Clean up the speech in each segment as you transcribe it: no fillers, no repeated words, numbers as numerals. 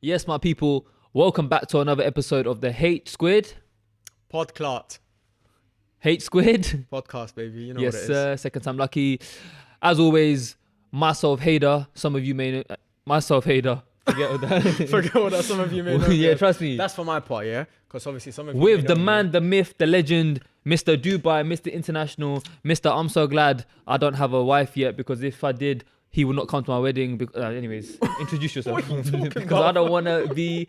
Yes, my people, welcome back to another episode of the Hate Squid. Podclart. Hate Squid. Podcast, baby. You know Yes, what it is. sir. Second time lucky. As always, myself, Hader. Some of you may know. Myself, Hader. Forget all that. Forget what that some of you may know. Yeah, trust me. That's for my part, yeah? Because obviously some of you With may the know man, me. the myth, the legend, Mr. Dubai, Mr. International, Mr. I'm so glad I don't have a wife yet, because if I did, he would not come to my wedding. Anyways, introduce yourself. What are you talking Because about? I don't want to be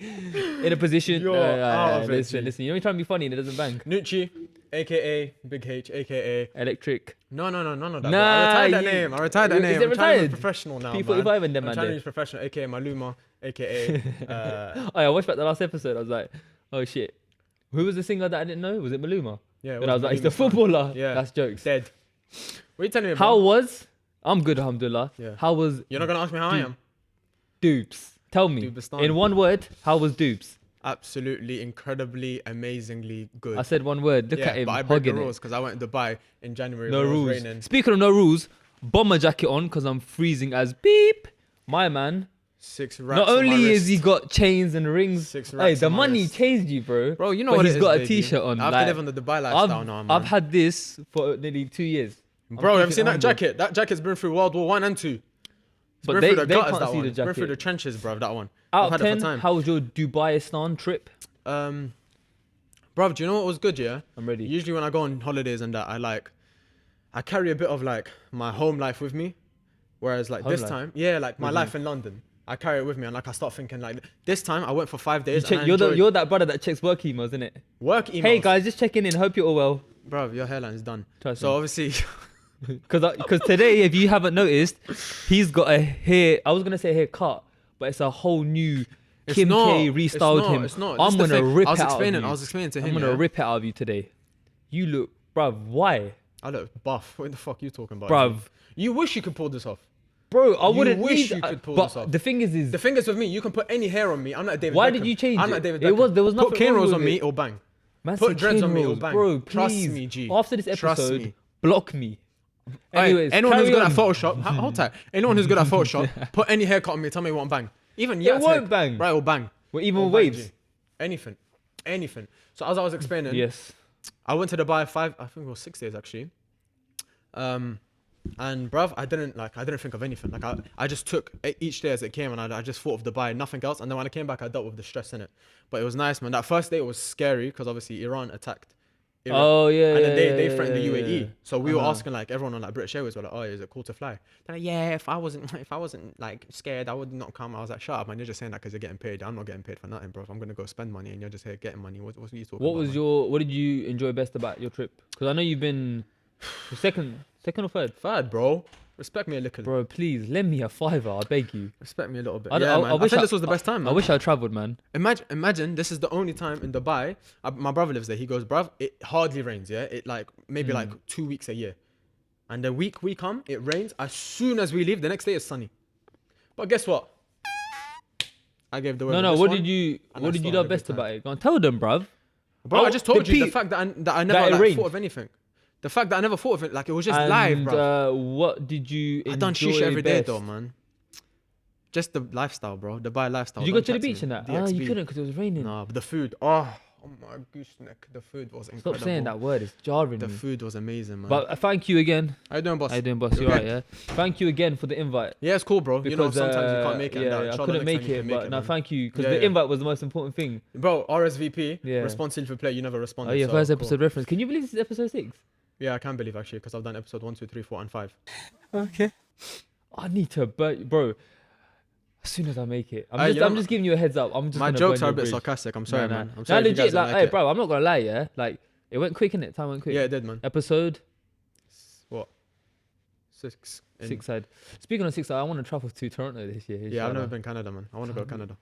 in a position. You're out of it, listen, G. listen. You know, you're trying to be funny and it doesn't bang. Nucci, a.k.a. Big H, a.k.a. Electric. No, none of that. Nah, I retired that you- name. I retired that Is name. it I'm trying to be retired? professional now, People, man. if I even them, I'm man. trying to there. be professional, a.k.a. Maluma, a.k.a. Oh, yeah, I watched back the last episode. I was like, oh shit. Who was the singer that I didn't know? Was it Maluma? Yeah, it And I was like, he's the Maluma's son. footballer. Yeah. That's jokes. Dead. What are you telling me, How bro? was? I'm good, alhamdulillah. Yeah. How was You're not going to ask me how I am? Dupes? Tell me. Dubestan. In one word, how was Dupes? Absolutely, incredibly, amazingly good. I said one word. Look yeah, at him but I broke the hogging rules because I went to Dubai in January it. No when it was rules. raining. Speaking of no rules, bomber jacket on because I'm freezing as beep. My man. 6 racks Not on my only is he wrist. got chains and rings. 6 Hey, racks the on my money wrist. changed you, bro. Bro, you know But what he's it is, got a baby. t-shirt on. I have like, to live on the Dubai lifestyle now, man. I've had this for nearly 2 years. Bro, have you seen that humble. jacket? That jacket's been through World War 1 and 2. It's But been they- through the they gutters, can't that see one. the It's been through jacket. the trenches, bro, that one. Out I've of had it 10, for time. how was your Dubai-istan trip? Bro, do you know what was good, yeah? I'm ready. Usually when I go on holidays and that, I carry a bit of like my home life with me. Whereas like Home this life? time, yeah, like my What do you life in London, I carry it with me and like I start thinking like this time I went for 5 days. and I You're enjoyed that brother that checks work emails, isn't it? work emails. Hey guys, just checking in. Hope you're all well. Bro, your hairline's done. Trust So me. obviously, Because today, if you haven't noticed, he's got a hair. I was gonna say haircut, but it's a whole new. Kim K restyled him. It's not. I'm This is the gonna thing. rip I was it out of explaining. you. I was explaining to him. I'm gonna yeah? rip it out of you today. You look, bruv. Why, I look buff. What the fuck you talking about? bruv? You wish you could pull this off. Bro, I wouldn't wish need- you could pull but this off. the thing is, The thing is with me, you can put any hair on me. I'm not David Why Beckham. did you change I'm it? not David It Beckham. was- there was nothing Put cane wrong rolls with on me it. or bang. man Put said dreads cane on me or rolls. bang. Bro, Trust please. me, G. After this Trust episode, me. block me. Hey, Anyways, anyone who's carry good on. at Photoshop, hold tight. Anyone who's good at Photoshop, put any haircut on me. Tell me it won't bang. Even It won't bang. Right, it will bang. Well, even It'll with bang, waves. G. Anything. So as I was explaining, Yes. I went to Dubai I think it was 6 days actually. And bruv, I didn't think of anything. Like I just took each day as it came, and I just thought of Dubai, nothing else. And then when I came back, I dealt with the stress in it. But it was nice, man. That first day was scary because obviously Iran attacked Iraq. Oh yeah. And then yeah, they yeah, threatened the yeah, UAE. yeah. So we were Uh-huh. asking like everyone on like British Airways were like, oh, is it cool to fly? They're like, yeah, if I wasn't like scared, I would not come. I was like, shut up, man. You're just saying that because you're getting paid. I'm not getting paid for nothing, bro. If I'm gonna go spend money and you're just here getting money, what are you talking What about? was man? what did you enjoy best about your trip? Because I know you've been second or third. Third, bro? Respect me a little. Bro, please lend me a fiver. I beg you. Respect me a little bit. I- Yeah, I- man. I I, wish think I- this was the best time, man. I wish I travelled, man. Imagine this is the only time in Dubai. My brother lives there. He goes, bruv, it hardly rains. Yeah, it like maybe like 2 weeks a year, and the week we come, it rains. As soon as we leave, the next day it's sunny. But guess what? I gave the weather No. this What one, did you and What I did you still love had a best good time. about it? Go on, tell them, bruv. Bro, I just told you the Pete- fact that I that never it like, rained. thought of anything. The fact that I never thought of it, like it was just live, And bro. what did you enjoy I done shisha every day best? though, man. Just the lifestyle, bro. Dubai lifestyle. Did you go Don't to the chat me. beach and that? Ah, DXB. you couldn't because it was raining. Nah, but the food. Oh my goose neck. The food was incredible. Stop saying that word. It's jarring The me. food was amazing, man. But thank you again. How you doing, boss? How you doing, boss? You You alright, okay? yeah? Thank you again for the invite. Yeah, it's cool, bro. You know, Because sometimes you can't make it. and that. I Inshallah, couldn't next make time you it, can but no, man. thank you because Yeah, the yeah. invite was the most important thing. Bro, RSVP. Yeah. Response s'il vous plaît. You never responded. Oh yeah, so first cool. episode reference. Can you believe this is episode 6? Yeah, I can believe actually because I've done episode 1, 2, 3, 4, and 5. Okay. I need to, bro. As soon as I make it, you know, I'm just giving you a heads up. I'm just My gonna jokes burn are a your bit bridge. sarcastic. I'm sorry, Nah, man. nah. I'm sorry. Nah, if you guys legit, don't like, like hey, it. bro, I'm not gonna lie, yeah. Like, it went quick, innit? Time went quick. Yeah, it did, man. Episode What? 6. 6 side. Speaking of 6 side, I want to travel to Toronto this year. Yeah, I've inshallah. never been Canada, man. I want to go Canada.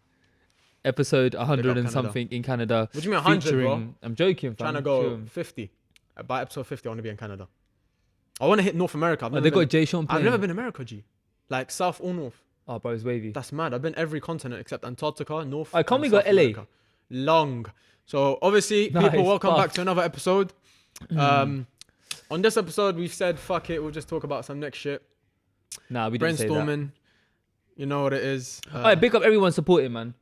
Episode 100 and Canada. something in Canada. What do you mean 100, bro? featuring, I'm joking, fam. Trying to go Chill. 50. By episode 50, I want to be in Canada. I want to hit North America. Oh, they got Jay Sean I've playing. never been America, G. Like South or North. Oh, bro, it's wavy. That's mad. I've been every continent except Antarctica, North. Can't and we go South LA? America. Long. So obviously, Nice, people, welcome back buff. to another episode. On this episode, we've said fuck it. We'll just talk about some next shit. Nah, we didn't say that. Brainstorming. You know what it is. Alright, big up everyone supporting, man.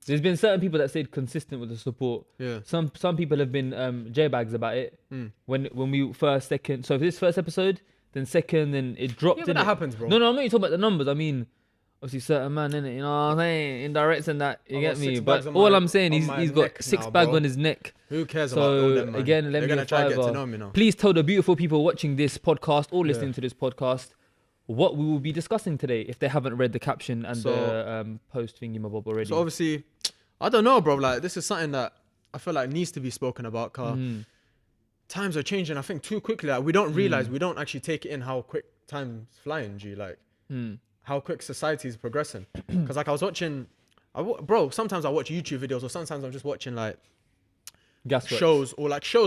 There's been certain people that stayed consistent with the support. Yeah. Some people have been J-bags about it. When we first, second. So if this first episode, then second, then it dropped. Yeah, but that happens, bro. No, I'm not even talking about the numbers. I mean, obviously certain man, innit? You know what I'm saying? Indirects and that. You get me? But all I'm saying, he's got 6 bags on his neck. Who cares about all them, man? Again, let They're me gonna try to get to fiver. know me now. Please tell the beautiful people watching this podcast or listening to this podcast what we will be discussing today if they haven't read the caption and the post thingy mabob already. So obviously, I don't know, bro. Like, this is something that I feel like needs to be spoken about, cause times are changing, I think, too quickly. Like, we don't realize, we don't actually take it in how quick time's flying, G. Like, how quick society is progressing. Because, like, I was watching, bro, sometimes I watch YouTube videos, or sometimes I'm just watching, like, shows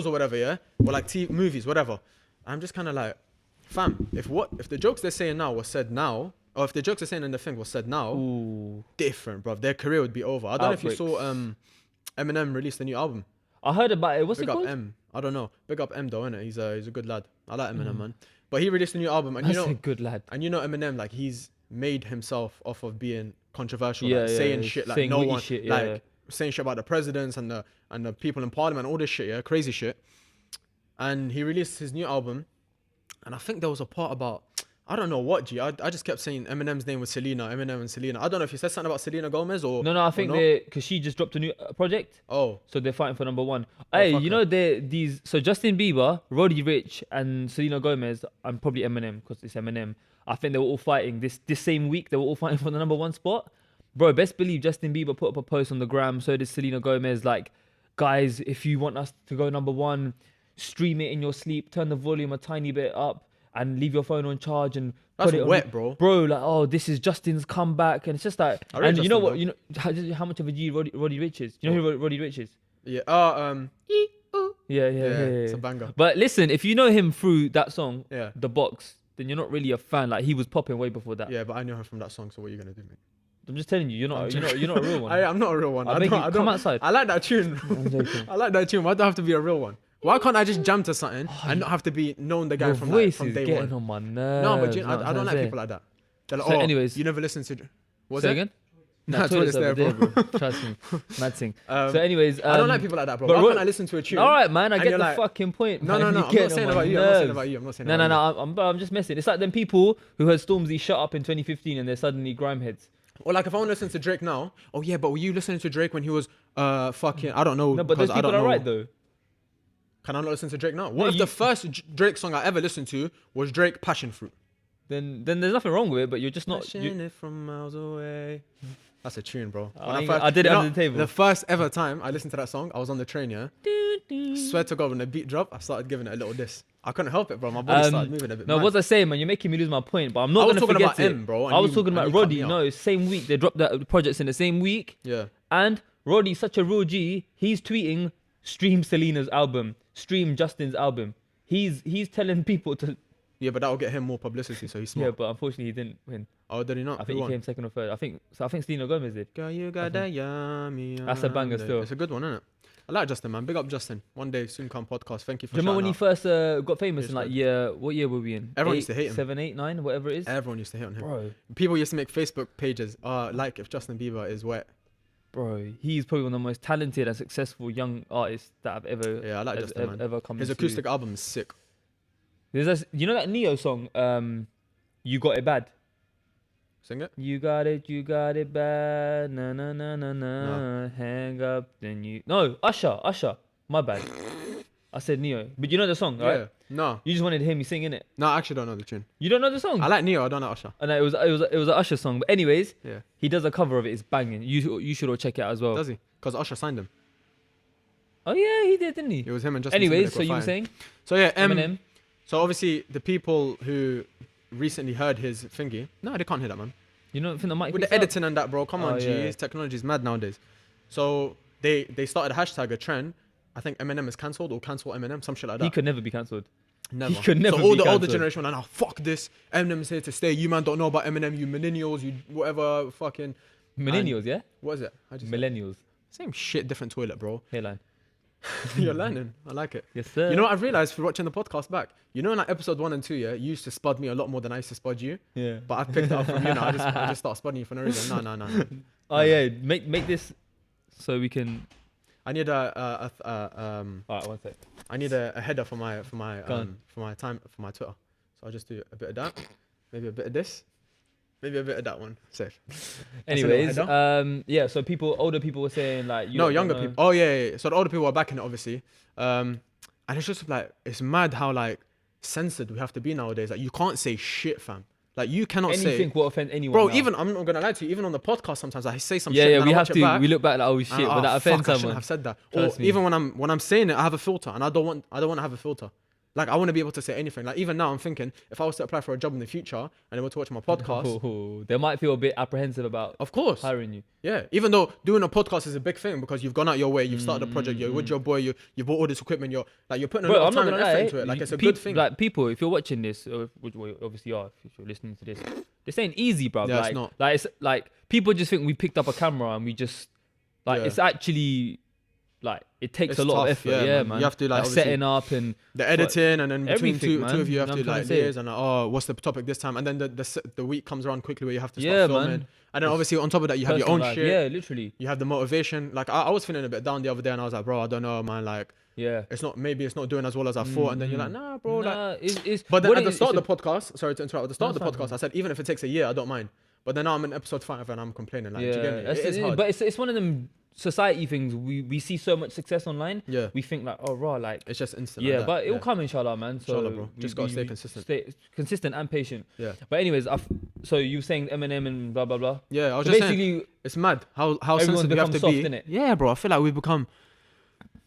or whatever, yeah? Or, like, movies, whatever. I'm just kind of like, fam, if the jokes they're saying now was said now, or if the jokes they're saying in the thing was said now, different, bro. Their career would be over. I don't know if you saw Eminem released a new album. I heard about it. What's Big it up called? M. I don't know. Big up M though, innit? He's a good lad. I like Eminem, man. But he released a new album, and That's you know, a good lad. and you know Eminem, like, he's made himself off of being controversial, Yeah, like, yeah, saying yeah. shit like Saying no witty one, shit, like yeah. saying shit about the presidents and the people in parliament, all this shit, yeah, crazy shit. And he released his new album, and I think there was a part about, I don't know what, G. I just kept saying Eminem's name was Selena, Eminem and Selena. I don't know if he said something about Selena Gomez or No, I think because she just dropped a new project. Oh, So they're fighting for number 1. Hey, fuck you know so Justin Bieber, Roddy Ricch, and Selena Gomez, and probably Eminem because it's Eminem. I think they were all fighting this same week. They were all fighting for the number 1 spot. Bro, best believe Justin Bieber put up a post on the gram. So did Selena Gomez. Like, guys, if you want us to go number 1, stream it in your sleep. Turn the volume a tiny bit up and leave your phone on charge and that's put it wet, on, bro. Bro, like, oh, this is Justin's comeback, and it's just like, I read and you know Justin, what? bro. You know how much of a G Roddy Ricch is. You know who Roddy Ricch is? Yeah. Yeah. It's a banger. But listen, if you know him through that song, Yeah. The Box, then you're not really a fan. Like, he was popping way before that. Yeah, but I know her from that song. So what are you gonna do, mate? I'm just telling you, you're not a real one. I'm not a real one. I'll make you come outside. I like that tune. I'm joking. I like that tune. Why do I have to be a real one? Why can't I just jam to something and not have to be known the guy Your from voice from is day getting one? on my nerves. No, but I I'm don't like saying. people like that. They're like, So oh, anyways- you never listen to. What's Say it? again? Nah, Nah, toilet's there, bro. Trust me. Mad thing. So anyways, I don't like people like that, bro. but Why can't I listen to a tune? All right, man. I and get you're the like, fucking point. No, man. no, no. You're I'm getting not saying on my about you. I'm not saying nerves. about you. I'm not saying No, about you. I'm just messing. It's like them people who heard Stormzy shut up in 2015 and they're suddenly grime heads. Or like if I want to listen to Drake now, oh yeah, but were you listening to Drake when he was fucking, I don't know. No, but because those I people don't are know. right though. Can I not listen to Drake now? No, What if you- the first Drake song I ever listened to was Drake Passion Fruit? Then there's nothing wrong with it, but you're just not. Passion it from miles away. That's a tune, bro. I did it under the table. The first ever time I listened to that song, I was on the train, yeah. Swear to God, when the beat dropped, I started giving it a little diss. I couldn't help it, bro. My body started moving a bit. No, mad. what was I saying, man? You're making me lose my point, but I'm I not was gonna talking forget about it. M, bro, and I was you- talking and about you cut Roddy. me No, same week they dropped the projects in the same week. Yeah. And Roddy's such a real G. He's tweeting, stream Selena's album, stream Justin's album. He's telling people to. Yeah, but that will get him more publicity, so he's Yeah, smart. but unfortunately he didn't win. Oh, did he not? I think Who he won? came second or third. I think Selena Gomez did. Girl, you got that yummy. That's a banger still. It's a good one, isn't it? I like Justin, man. Big up Justin. One day soon come podcast. Thank you for Do you remember when he shouting first got famous Yes, in like man. what year were we in? Everyone used to hate him. 7, 8, 9, whatever it is. out. Everyone used to hate on him. Bro, People used to make Facebook pages. Like if Justin Bieber is wet. he's probably one of the most talented and successful young artists that I've ever Yeah, I like Justin, man. ever come His into. acoustic album is sick. There's you know that Neo song, You Got It Bad. Sing it. You got it bad. Na na na na na. Hang up, then you. No, Usher. My bad. I said Neo, but you know the song, right? Yeah. No. You just wanted to hear me singing it. No, I actually don't know the tune. You don't know the song? I like Neo. I don't know Usher. And it was an Usher song. But anyways, Yeah. he does a cover of it. It's banging. You should all check it out as well. Does he? Because Usher signed him. Oh yeah, he did, didn't he? It was him and Justin. Anyways, Timberlake so were you were fighting. saying So yeah, Eminem. So obviously the people who recently heard his thingy. No, they can't hear that, man. You don't think the mic With picks the up? editing and that, bro. Come on, Oh, G. yeah. Technology's mad nowadays. So they started a hashtag, a trend. I think Eminem is cancelled or cancel Eminem, some shit like that. He could never be cancelled. Never. He could never So all be the older cancelled. generation were like, "Oh, fuck this. Eminem's here to stay. You man don't know about Eminem. You millennials. You whatever. Fucking Millennials, yeah? what is it? I just Millennials. same shit, different toilet, bro. Hairline. You're learning. I like it. Yes, sir. You know what I've realized for watching the podcast back? You know in like episode 1 and 2, yeah, you used to spud me a lot more than I used to spud you. Yeah. But I've picked it up from you now. I just start spudding you for no reason. No. Oh yeah, make this so we can. I need All right, one sec. I need a header for my Go on. for my Twitter. So I'll just do a bit of that, maybe a bit of this, maybe a bit of that one. Safe. Anyways, yeah. So older people were saying like, No, younger people. Oh yeah. So the older people are backing it, obviously. And it's just like it's mad how like censored we have to be nowadays. Like you can't say shit, fam. Like you cannot anything say. will offend anyone. Bro, now. even I'm not gonna lie to you. Even on the podcast, sometimes I say some Yeah, shit. yeah. And We I have watch to. it back, We look back like, oh shit, and, but that offends fuck, I shouldn't someone. have said that. Trust Or me. even when I'm saying it, I have a filter, and I don't want to have a filter. Like I want to be able to say anything. Like even now, I'm thinking if I was to apply for a job in the future and they were to watch my podcast, They might feel a bit apprehensive about of course, hiring you. yeah. Even though doing a podcast is a big thing because you've gone out your way, you've started a project, you're with your boy, you bought all this equipment, you're putting a lot of time and effort into it. Like it's a good thing. Like people, if you're watching this, or which you obviously are, if you're listening to this, this ain't easy, bro. Yeah, like, it's not. Like it's like people just think we picked up a camera and we just like it's actually. Like it takes It's a lot tough, of effort, yeah, man. You have to like obviously setting up and the editing, and then between everything, two of you have man. to I'm trying like to say. liaise and like, oh, what's the topic this time? And then the week comes around quickly where you have to start Yeah, filming. man. And then obviously on top of that, you have your personal own life. shit. Yeah, literally. You have the motivation. Like I was feeling a bit down the other day, and I was like, bro, I don't know, man. Like Yeah. it's not doing as well as I thought. And then you're like, nah, bro. Like, Nah, it's but then what at the it- start it's of the podcast, sorry to interrupt. At the start of the No, it's fine, podcast, I said even if it takes a year, I don't mind. But then now I'm in episode 5 and I'm complaining. Like, do you get me? that's- It is hard. But it's one of them society things. We see so much success online. Yeah. We think like, oh, raw, like It's just instant. yeah, like that. but it will Yeah. come inshallah, man. So Inshallah, bro. Just gotta stay consistent. Stay consistent and patient. Yeah. But anyways, so you were saying Eminem and blah blah blah. Yeah, I was So just basically, saying, it's mad how everyone's sensitive we have to become be. soft, innit? Yeah, bro. I feel like we've become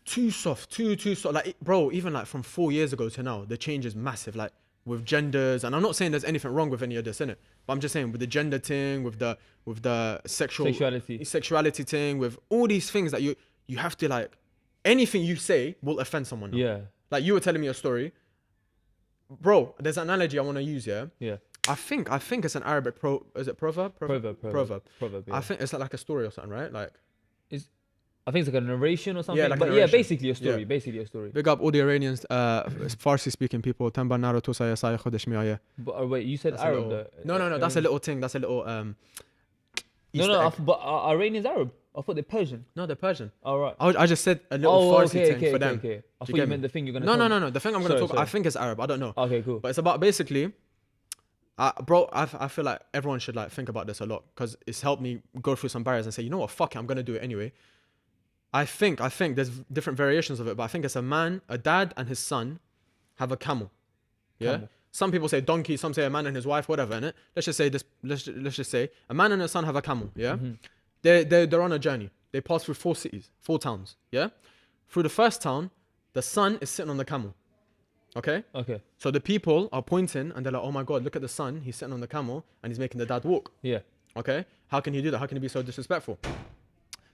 too soft, too soft. Like, bro, even like from 4 years ago to now, the change is massive. Like with genders, and I'm not saying there's anything wrong with any of this, innit? But I'm just saying with the gender thing, with the sexuality thing, with all these things that you have to like, anything you say will offend someone. Now. Yeah. Like you were telling me a story, bro. There's an analogy I want to use. Yeah. Yeah. I think it's an Arabic is it proverb? Proverb. Yeah. I think it's like a story or something, right? Like. I think it's like a narration or something. Yeah, like a but narration. yeah, basically a story. Yeah. Basically a story. Big up all the Iranians, Farsi speaking people. But wait, you said That's Arab. No. That's a little thing. That's a little Easter egg. But are Iranians Arab? I thought they're Persian. No, they're Persian. All right. I just said a little Farsi thing for them. Okay. I Do thought you you get meant me? the thing you're gonna. No. The thing I'm gonna Sorry, talk. I think it's Arab. I don't know. Okay, cool. But it's about basically. Bro, I feel like everyone should like think about this a lot because it's helped me go through some barriers and say, you know what, fuck it, I'm gonna do it anyway. I think there's different variations of it, but I think it's a dad and his son have a camel. Yeah. Camel. Some people say donkey, some say a man and his wife, whatever. Innit? Let's just say this. Let's just say a man and a son have a camel. Yeah. They're on a journey. They pass through 4 cities, 4 towns. Yeah. Through the first town, the son is sitting on the camel. Okay. Okay. So the people are pointing and they're like, oh my god, look at the son. He's sitting on the camel and he's making the dad walk. Yeah. Okay. How can he do that? How can he be so disrespectful?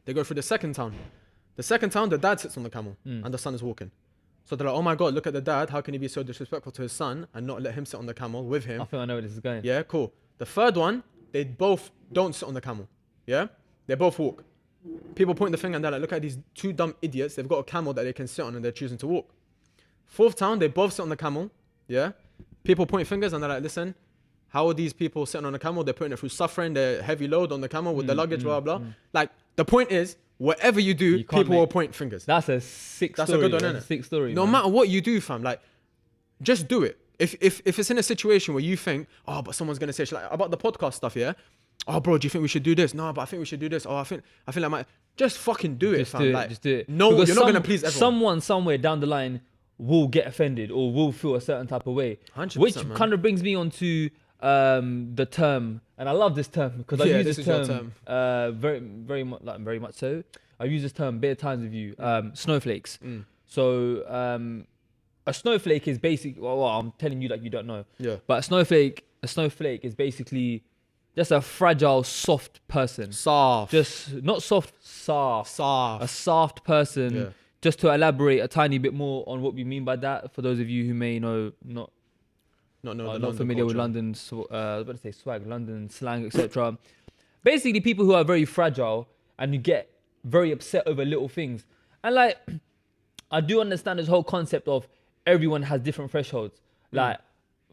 They go through the second town. The second town, the dad sits on the camel and the son is walking. So they're like, oh my god, look at the dad. How can he be so disrespectful to his son and not let him sit on the camel with him? I think I know where this is going. Yeah, cool. The third one, they both don't sit on the camel. Yeah? They both walk. People point the finger and they're like, look at these 2 dumb idiots. They've got a camel that they can sit on and they're choosing to walk. Fourth town, they both sit on the camel. Yeah? People point fingers and they're like, listen, how are these people sitting on a camel? They're putting it through suffering, they're heavy load on the camel with the luggage, blah, blah. Like, the point is, whatever you do, people will point fingers. That's a sick That's story. a good one, That's innit? a sick story. No man. matter what you do, fam, like, just do it. If it's in a situation where you think, oh, but someone's gonna say shit, like about the podcast stuff, yeah. Oh, bro, do you think we should do this? No, but I think we should do this. Oh, I feel like my just fucking do it, Just fam. do it. Like, Just do it. No, Because you're not gonna please everyone. Someone somewhere down the line will get offended or will feel a certain type of way. 100%, Which man. kind of brings me on to the term, and I love this term because I Yeah, use this this is your term very much so. I use this term bare times with you. Snowflakes. So a snowflake is basically well, I'm telling you like you don't know. Yeah. But a snowflake is basically just a fragile, soft person. Soft. Just not soft, soft. Soft. A soft person. Yeah. Just to elaborate a tiny bit more on what we mean by that, for those of you who may know not familiar with London, I was about to say swag, London slang, etc. Basically, people who are very fragile and who get very upset over little things. And like, I do understand this whole concept of everyone has different thresholds. Like,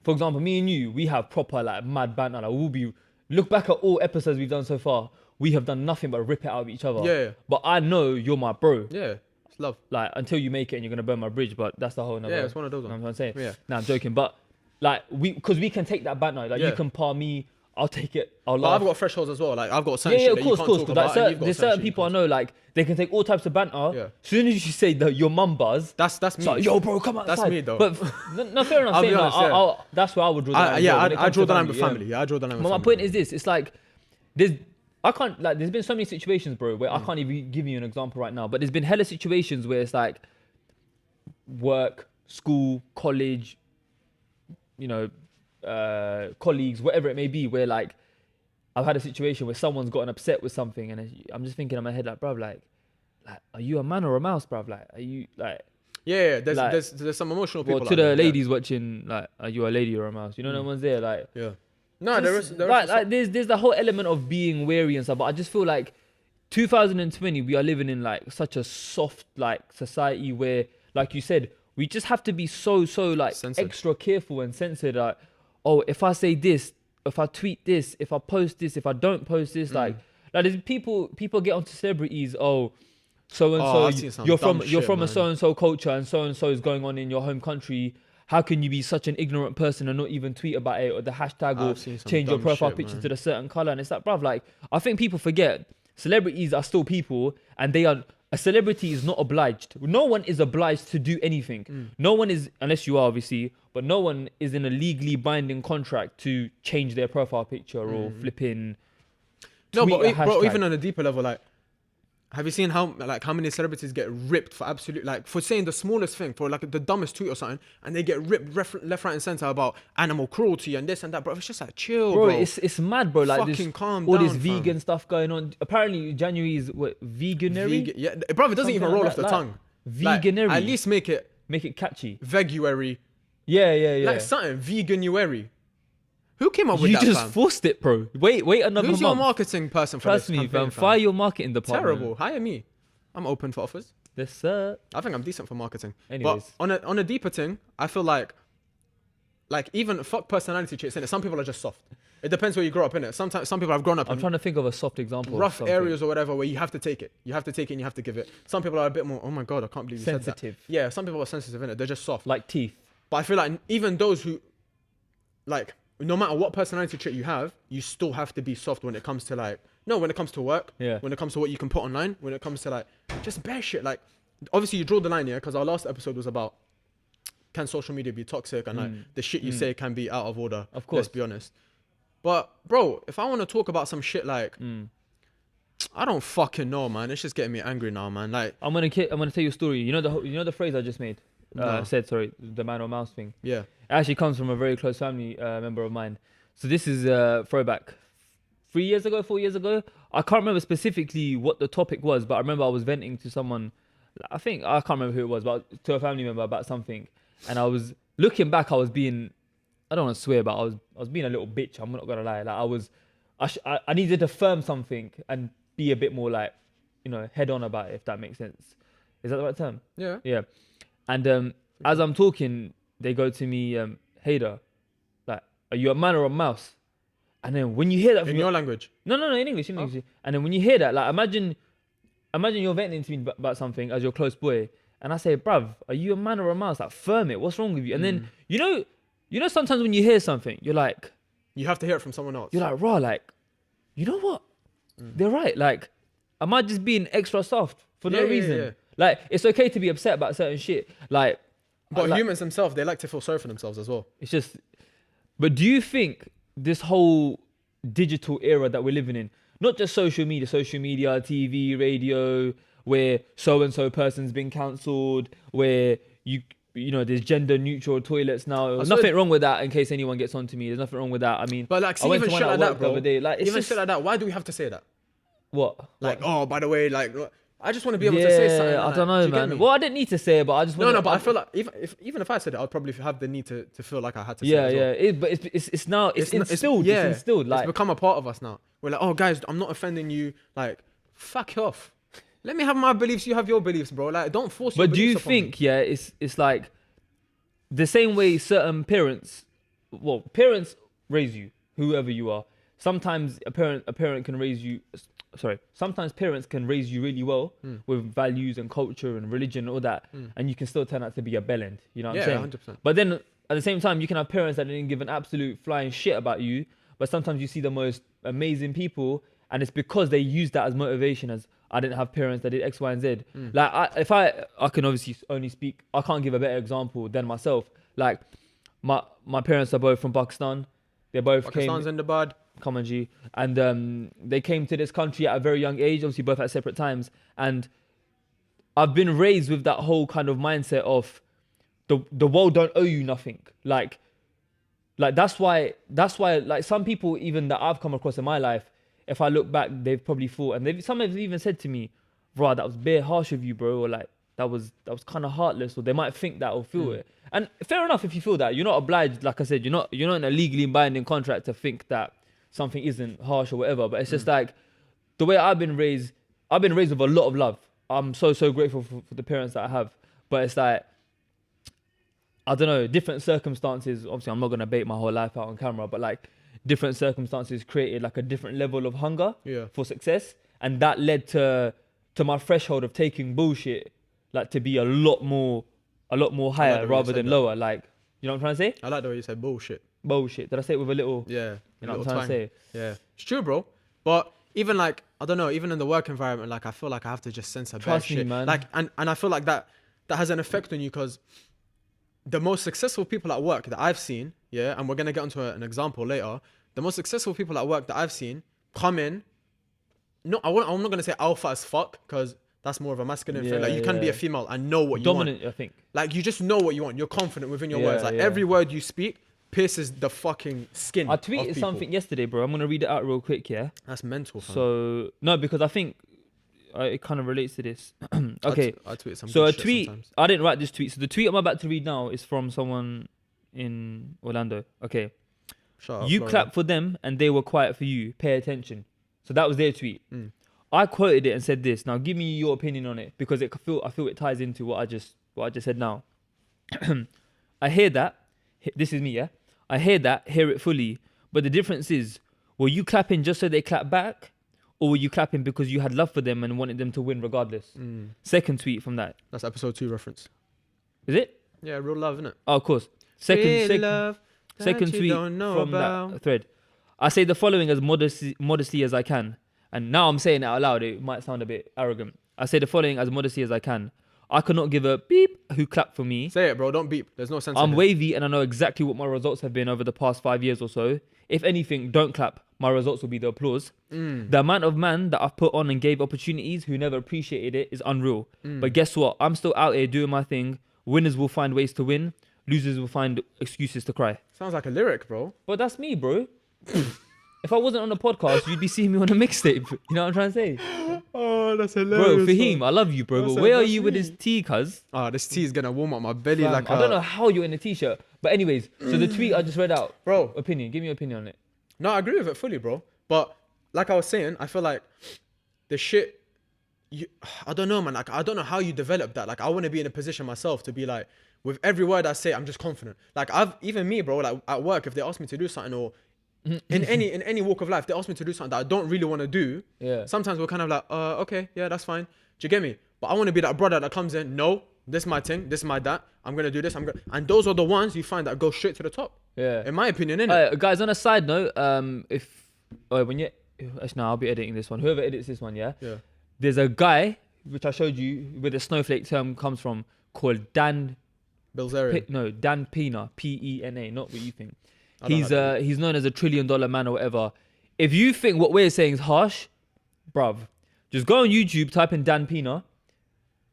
for example, me and you, we have proper like mad banter. Like, look back at all episodes we've done so far. we have done nothing but rip it out of each other. Yeah. But I know you're my bro. Yeah. It's love. Like, until you make it and you're gonna burn my bridge, but that's the whole nother. Yeah, it's one of those You know ones. what I'm saying? Yeah. Nah, I'm joking. But like because we can take that banter. Like Yeah. you can par me, I'll take it. I'll But laugh. I've got thresholds as well. Like I've got certain Yeah, shit of that course, you of can't course. talk Like about. and you've got there's certain certain shit you people I can't. know, like they can take all types of banter. Yeah. Soon as you say that your mum buzz, That's me. it's like, yo, bro, come outside. That's me, though. But no, fair enough. I'll be saying honest, that, yeah. that's where I would draw the line. as Yeah, well, when it I comes draw to the line with yeah. family. Yeah, I draw the line with But my family. point is this: it's like I can't like. There's been so many situations, bro, where I can't even give you an example right now. But there's been hella situations where it's like work, school, college, you know, colleagues, whatever it may be, where like I've had a situation where someone's gotten upset with something, and I'm just thinking in my head like, bruv, like, are you a man or a mouse, bruv? Like, are you like? Yeah, like- there's some emotional people. Well, out to the there, ladies watching, like, are you a lady or a mouse? You know, no one's there, like. Yeah. No, there is. Like there's the whole element of being wary and stuff, but I just feel like 2020 we are living in like such a soft like society where, like you said, we just have to be so like Censored. extra careful and censored. Like, oh, if I say this, if I tweet this, if I post this, if I don't post this, like there's people get onto celebrities. Oh, so and I've seen so some you're dumb from shit, a man. so and so culture, and so is going on in your home country. How can you be such an ignorant person and not even tweet about it, or the hashtag, or I've seen some change your dumb profile shit, picture man. to the certain color? And it's like, bruv, like, I think people forget celebrities are still people, and a celebrity is not obliged. No one is obliged to do anything. No one is, unless you are obviously, but no one is in a legally binding contract to change their profile picture or flipping. No, tweet but a bro, hashtag. even on a deeper level, like, have you seen how many celebrities get ripped for absolute, like, for saying the smallest thing, for like the dumbest tweet or something, and they get ripped left, right, and center about animal cruelty and this and that, bro. It's just like chill, bro. It's mad, bro. Like Fucking this, calm all this down, vegan fam. stuff going on. Apparently, January is what veganuary. Yeah, bro, it doesn't Something even like roll that, off the like, tongue. Like, veganuary. at least make it Make it catchy. veguary, Yeah. like something veganuary. Who came up with You that? just fam? forced it, bro. Wait another Who's your month. marketing person for Trust this me, campaign, fam. Fire your marketing department. Terrible. Hire me. I'm open for offers. Yes, sir. I think I'm decent for marketing. Anyways. But on a deeper thing, I feel like even fuck personality traits in it. Some people are just soft. It depends where you grow up in it. Sometimes some people have grown up I'm in trying to think of a soft example. rough of something. areas or whatever where you have to take it. You have to take it and you have to give it. Some people are a bit more, oh my God, I can't believe you said Sensitive. that. Yeah, some people are sensitive in it. They're just soft. Like teeth. But I feel like even those who, like, no matter what personality trait you have, you still have to be soft when it comes to when it comes to work, Yeah. when it comes to what you can put online, when it comes to like, just bare shit. Like, obviously you draw the line here because our last episode was about can social media be toxic and like the shit you say can be out of order. Of course. Let's be honest. But bro, if I want to talk about some shit like, I don't fucking know, man. It's just getting me angry now, man. Like, I'm gonna tell you a story. You know the phrase I just made. No. Said sorry, the man or mouse thing. yeah. It actually comes from a very close family member of mine. So this is throwback 4 years ago. I can't remember specifically what the topic was, but I remember I was venting to someone. I can't remember who it was, but to a family member about something. And I was looking back. I was being, I don't want to swear, but I was being a little bitch. I'm not gonna lie. Like I needed to firm something and be a bit more like, head on about it, if that makes sense. Is that the right term? Yeah. Yeah. And as I'm talking, they go to me, Hader, like, are you a man or a mouse? And then when you hear that from In your language. no, in English, in English. And then when you hear that, like, imagine you're venting to me about something as your close boy, and I say, bruv, are you a man or a mouse? Like, firm it. What's wrong with you? And then you know, sometimes when you hear something, you're like, You have to hear it from someone else. raw, like, you know what? They're right. Like, am I just being extra soft for no Yeah, yeah, reason? yeah. Like, it's okay to be upset about certain shit. Like, But like, humans themselves, they like to feel sorry for themselves as well. it's just. But do you think this whole digital era that we're living in, not just social media, TV, radio, where so and so person's been cancelled, where there's gender neutral toilets now. There's nothing wrong with that. In case anyone gets onto me, there's nothing wrong with that. I mean, But like, see, I went even to one shit at like work that, the bro. other day. Like, it's Even just, shit like that, why do we have to say that? what? Like, What? oh, by the way, like, I just want to be able to say something. I like, don't do know, you get me? man. Well, I didn't need to say it, but I just No, wanted, but I feel like even if I said it, I'd probably have the need to feel like I had to say it as well. But it's now it's instilled. yeah, It's instilled. Like, it's become a part of us now. We're like, oh, guys, I'm not offending you. Like, fuck off. Let me have my beliefs. You have your beliefs, bro. Like, don't force your but do you beliefs upon me. think, it's like the same way certain parents raise you, whoever you are. sometimes a parent can raise you. Sorry, sometimes parents can raise you really well with values and culture and religion and all that, and you can still turn out to be a bellend. You know what I'm saying? 100%. But then at the same time, you can have parents that didn't give an absolute flying shit about you, but sometimes you see the most amazing people, and it's because they use that as motivation. As I didn't have parents that did X, Y, and Z. Like I can obviously only speak. I can't give a better example than myself. Like my parents are both from Pakistan. They both Pakistan's in the bud. come on G, and they came to this country at a very young age, obviously both at separate times, and I've been raised with that whole kind of mindset of the world don't owe you nothing. Like that's why like some people even that I've come across in my life, if I look back, they've probably thought, and some have even said to me, bro, that was bare harsh of you, bro, or like that was kind of heartless, or they might think that or feel it. And fair enough if you feel that. You're not obliged, like I said, you're not in a legally binding contract to think that something isn't harsh or whatever. But it's just like the way I've been raised with a lot of love. I'm so grateful for the parents that I have. But it's like, I don't know, different circumstances. Obviously, I'm not gonna bait my whole life out on camera, but like different circumstances created like a different level of hunger for success, and that led to my threshold of taking bullshit like to be a lot more higher rather than lower. Like, you know what I'm trying to say? I like the way you said bullshit. Bullshit. Did I say it with a little? Yeah. You know what I'm trying to say? Yeah. It's true, bro. But even like, I don't know, even in the work environment, like I feel like I have to just censor bad Trust me, shit. man. Like, and I feel like that has an effect on you, because the most successful people at work that I've seen, yeah, and we're gonna get onto an example later. The most successful people at work that I've seen come in. No, I'm not gonna say alpha as fuck, because that's more of a masculine thing. Like, you can be a female and know what you want. Dominant, I think. Like, you just know what you want. You're confident within your words. Like, every word you speak pierces the fucking skin. I tweeted something yesterday, bro. I'm gonna read it out real quick, yeah. That's mental, fam. So no, because I think it kind of relates to this. Okay. I tweet some So good a shit tweet. sometimes. I didn't write this tweet. So the tweet I'm about to read now is from someone in Orlando. Okay. Shut up, You Florida. clapped for them and they were quiet for you. Pay attention. So that was their tweet. I quoted it and said this. Now give me your opinion on it, because I feel it ties into what I just said now. I hear that. This is me, yeah. I hear that. Hear it fully. But the difference is, were you clapping just so they clap back, or were you clapping because you had love for them and wanted them to win regardless? Second tweet from that. That's episode 2 reference. Is it? Yeah, real love, innit? Oh, of course. Second love second that you tweet don't know from about. that thread. I say the following as modestly as I can. And now I'm saying it out loud. It might sound a bit arrogant. I say the following as modestly as I can. I cannot give a beep who clapped for me. Say it, bro. Don't beep. There's no sense in I'm it. wavy and I know exactly what my results have been over the past 5 years or so. If anything, don't clap. My results will be the applause. The amount of man that I've put on and gave opportunities who never appreciated it is unreal. But guess what? I'm still out here doing my thing. Winners will find ways to win. Losers will find excuses to cry. Sounds like a lyric, bro. But that's me, bro. If I wasn't on the podcast, you'd be seeing me on a mixtape. You know what I'm trying to say? Oh, that's Bro, hilarious. Fahim, I love you, bro. But where are you with this tea, cuz? Oh, this tea is gonna warm up my belly like I don't know how you're in a t-shirt. But anyways, so the tweet I just read out. Bro. Opinion. Give me your opinion on it. No, I agree with it fully, bro. But like I was saying, I feel like the shit, I don't know, man. Like, I don't know how you develop that. Like, I want to be in a position myself to be like, with every word I say, I'm just confident. Like, even me, bro, like at work, if they ask me to do something, or in any walk of life, they ask me to do something that I don't really want to do. Yeah. Sometimes we're kind of like, okay, yeah, that's fine. Do you get me? But I want to be that brother that comes in, no, this is my thing, this is my that. I'm going to do this. And those are the ones you find that go straight to the top. Yeah. In my opinion, innit? Guys, on a side note, I'll be editing this one. Whoever edits this one, yeah? Yeah. There's a guy, which I showed you, where the snowflake term comes from, called Dan Bilzerian. Dan Pena, P-E-N-A, not what you think. I don't know. He's known as $1 trillion man or whatever. If you think what we're saying is harsh, bruv, just go on YouTube, type in Dan Pena,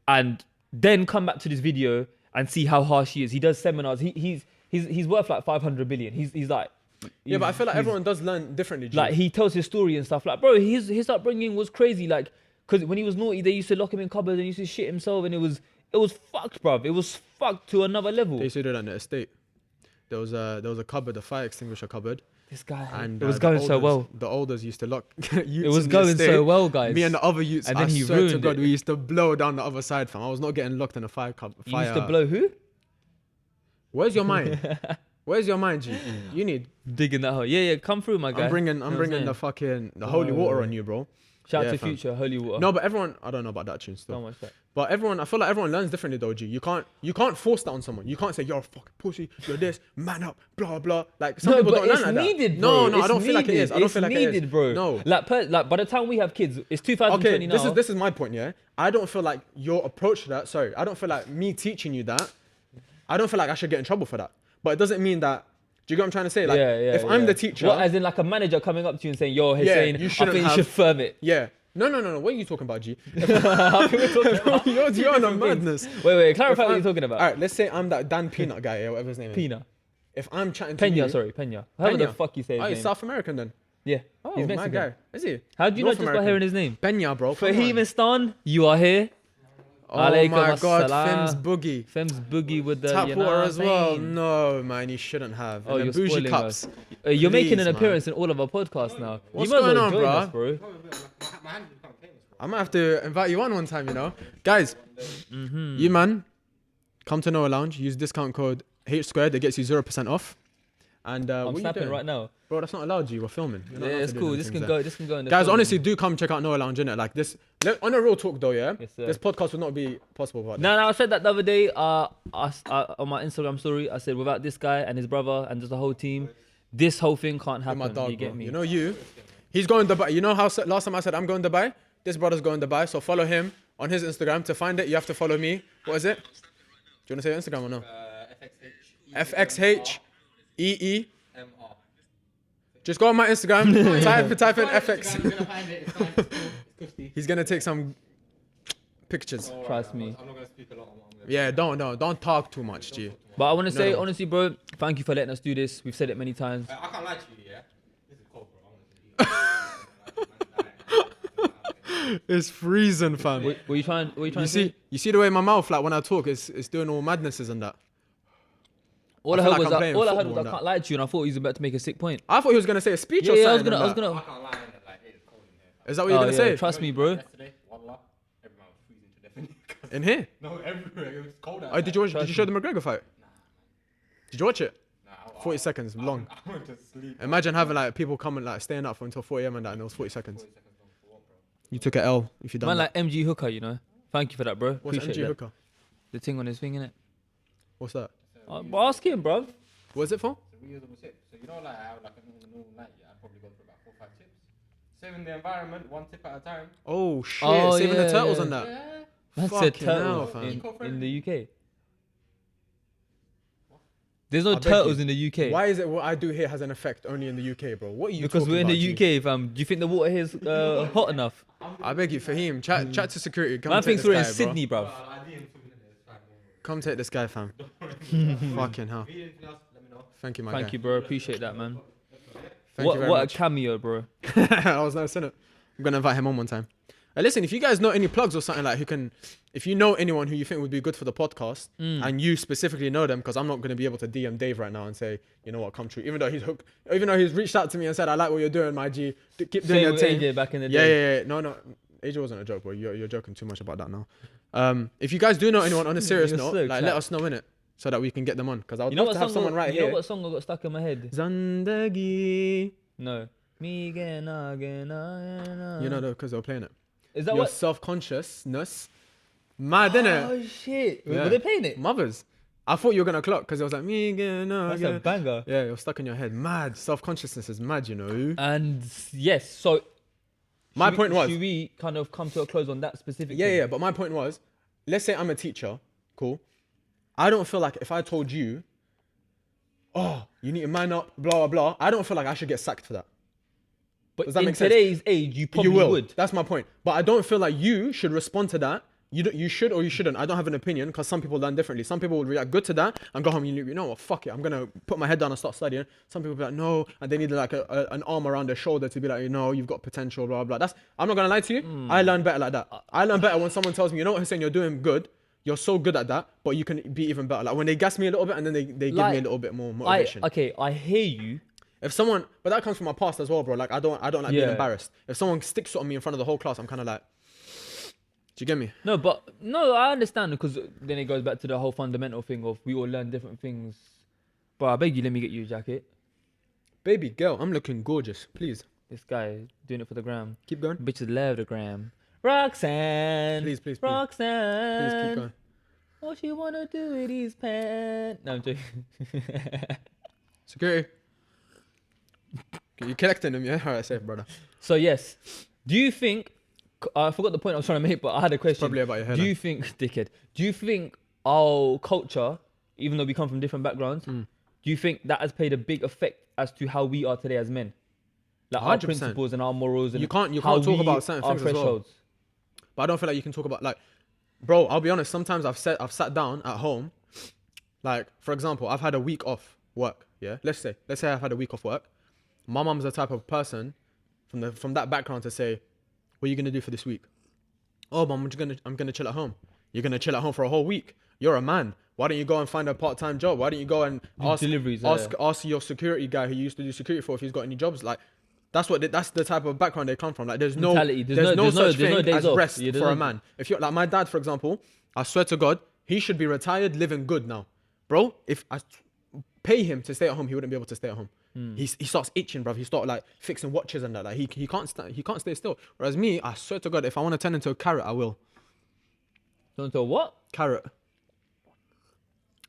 and then come back to this video and see how harsh he is. He does seminars. He's worth like 500 billion. He's like. Yeah, but I feel like everyone does learn differently. G. Like, he tells his story and stuff. Like, bro, his upbringing was crazy. Like, because when he was naughty, they used to lock him in cupboards and he used to shit himself, and it was fucked, bruv. It was fucked to another level. They used to do that in the estate. There was a cupboard, a fire extinguisher cupboard. This guy, And it was going so well. The olders used to lock. It was going so well, guys. Me and the other youths, And then I he swear to ruined God, it. we used to blow down the other side, fam. I was not getting locked in a fire cup. You used to blow who? Where's your mind? Where's your mind, G? You need. Digging that hole. Yeah, come through, my guy. I'm bringing You know what I'm the fucking the holy water on you, bro. Shout out Yeah, to fam. Future, Holy Water. No, but everyone, I don't know about that tune still. Don't watch that. But everyone, I feel like everyone learns differently though, G. You can't force that on someone. You can't say you're a fucking pussy, you're this, man up, blah blah. Like some people don't learn like needed, that. bro. No, I don't feel like it is. I don't feel like it is. Needed, bro. No. Like by the time we have kids, it's 2020 Okay, now. this is my point, yeah. I don't feel like your approach to that. Sorry, I don't feel like me teaching you that. I don't feel like I should get in trouble for that. But it doesn't mean that. Do you get what I'm trying to say? Like, if I'm the teacher, what, as in like a manager coming up to you and saying, "Yo, he's Yeah, saying, you I shouldn't think you have- should firm it." yeah. No. What are you talking about, G? I think we're talking about you're on a different things. madness. Wait, clarify what I'm- you're talking about. All right, let's say I'm that Dan Peanut guy, yeah, whatever his name is. Pina. If I'm chatting to you, Pena. However the fuck you say his Oh, he's name. South American then. Yeah. Oh, He's my Mexican. guy. Is he? How do you North not just by American. hearing his name? Pena, bro. come on. Fahimistan, you are here. Oh Alaikum my God, assalam. Fem's boogie. Fem's boogie with the Tap you know water what as I'm well. saying? No, man, you shouldn't have. Oh, And you're the bougie spoiling cups. us. You're making Please, an man. appearance in all of our podcasts now. What's you might as going well on, join bruh? us, bro. My hand become famous, bro. I'm gonna have to invite you on one time, you know, guys. You man, come to Noa Lounge. Use discount code H squared. It gets you 0% off. And I'm what you snapping doing? right now. Bro, that's not allowed, G. We're filming. You're not Yeah, allowed it's to do cool. them This things can there. go. This can go in the Guys, film. honestly, do come check out Noa Lounge, innit? Like this, on a real talk though, yeah. Yes, sir. This podcast would not be possible without. No, I said that the other day. On my Instagram story, I said without this guy and his brother and just the whole team, this whole thing can't With happen. my dog, you get bro. me? You know he's going Dubai. You know how last time I said I'm going Dubai? This brother's going Dubai. So follow him on his Instagram. To find it, you have to follow me. What is it? Do you want to say your Instagram or no? FXHEEMR. Just go on my Instagram. type in FX. I'm gonna find it. It's fine. It's 50. He's gonna take some pictures. Trust me. I'm not gonna speak a lot on what I'm gonna Yeah, don't talk too much, G. But I want to say, No. honestly, bro, thank you for letting us do this. We've said it many times. I can't lie to you, yeah. This is cold, bro. It's freezing, fam. What are you trying? What are you trying You to say? see the way my mouth, like when I talk, it's doing all madnesses and that. All I I feel heard like was I'm playing all I heard football was I and can't lie to you, and I thought he was about to make a sick point. I thought he was gonna say a speech or Yeah, I was something. gonna. I was and that. gonna. I can't lie, innit? Like, it is cold in here. Is that what you're gonna say? Trust me, bro. Yesterday, wallah, everyone was freezing to death in here. In here? No, everywhere. It was cold outside. Oh, did you show the McGregor fight? Did you watch it? Nah, 40 seconds long. I went to sleep. Imagine having like people coming like staying up for until 4 a.m. and that, and it was 40 seconds. 40 seconds long for what, bro? You took an L if you done Man, that. like MG Hooker, you know. Thank you for that, bro. What's Appreciate MG that. hooker? The thing on his thing, innit? What's that? But ask him, bro. What's it for? It's a reusable tip. So you know, like how like a normal night, yeah, I'd probably go for about 4 or 5 tips. Saving the environment, one tip at a time. Oh shit! Oh, Saving the yeah, turtles yeah. and that. Yeah. That's a Fucking hell, turtle fam. in the UK. There's no I beg turtles you. in the UK. Why is it what I do here has an effect only in the UK, bro? What are you Because talking we're in about, the G? UK, fam. Do you think the water here is hot enough? I beg you, Fahim, chat to security. Come Man take thinks this we're in guy, bro. Sydney, bruv. I didn't put it in there, it's fine, don't worry. Come take this guy, fam. Fucking hell. If you need anything else, let me know. Thank you, my Thank guy. you, bro. Appreciate that, man. Thank you very What a much. cameo, bro. I was never seen it. I'm gonna invite him on one time. Listen, if you guys know any plugs or something like who can, if you know anyone who you think would be good for the podcast, and you specifically know them, because I'm not gonna be able to DM Dave right now and say, you know what, come true. Even though he's reached out to me and said, I like what you're doing, my G. Keep doing Same your with thing. AJ back in the Yeah, day. yeah, yeah. No. AJ wasn't a joke, bro. You're joking too much about that now. If you guys do know anyone on a serious You're note, so like chat. let us know in it so that we can get them on. Because I would You know love what to have song? someone right You here. know what song I got stuck in my head? Zandagi. No. Me again, again, again. You know, because they were playing it. Is that Your what? self-consciousness. Mad, innit? Oh shit! Yeah. Were they playing it? Mothers. I thought you were gonna clock because it was like me again, That's a banger. Yeah, it was stuck in your head. Mad. Self-consciousness is mad, you know. And yes, so My point was. should we kind of come to a close on that specific? Yeah, thing? yeah. But my point was, let's say I'm a teacher. Cool. I don't feel like if I told you, oh, you need to man up, blah blah blah. I don't feel like I should get sacked for that. But Does that in make sense? today's age, you probably You will. would. That's my point. But I don't feel like you should respond to that. You should or you shouldn't. I don't have an opinion because some people learn differently. Some people will react good to that and go home. You know what? Fuck it. I'm gonna put my head down and start studying. Some people be like, no, and they need like an arm around their shoulder to be like, you know, you've got potential. Blah blah. I'm not gonna lie to you. I learn better like that. I learn better when someone tells me, you know what, Hussein, you're doing good. You're so good at that, but you can be even better. Like when they gas me a little bit and then they give me a little bit more motivation. I hear you. If someone, but that comes from my past as well, bro. Like I don't like being Yeah. embarrassed. If someone sticks it on me in front of the whole class, I'm kind of like, do you get me? No, I understand because then it goes back to the whole fundamental thing of we all learn different things Bro, I beg you, let me get you a jacket. Baby girl, I'm looking gorgeous. Please This guy doing it for the gram. keep going. Bitches love the gram. Roxanne. Please, please, please. Roxanne. Please keep going. What she wanna do with these pants? No, I'm joking. Security. You collecting them, yeah? All right, safe, brother. So yes, do you think? I forgot the point I was trying to make, but I had a question. Probably about your hair. Do you think, dickhead? Do you think our culture, even though we come from different backgrounds, do you think that has played a big effect as to how we are today as men? Like our 100%. principles and our morals and You can't how talk we about certain our things as well. thresholds. But I don't feel like you can talk about like, bro. I'll be honest. Sometimes I've sat down at home, like for example, I've had a week off work. Yeah, let's say I've had a week off work. My mum's the type of person from that background to say, what are you gonna do for this week? Oh, mum, I'm gonna chill at home. You're gonna chill at home for a whole week. You're a man. Why don't you go and find a part-time job? Why don't you go and ask your security guy who you used to do security for if he's got any jobs? Like, that's the type of background they come from. Like, there's no such thing as rest for a man. If you're like my dad, for example, I swear to God, he should be retired, living good now, bro. If I pay him to stay at home, he wouldn't be able to stay at home. He starts itching, bro. He starts like fixing watches and that. Like he can't stay still. Whereas me, I swear to God, if I want to turn into a carrot, I will. Turn into a what? Carrot.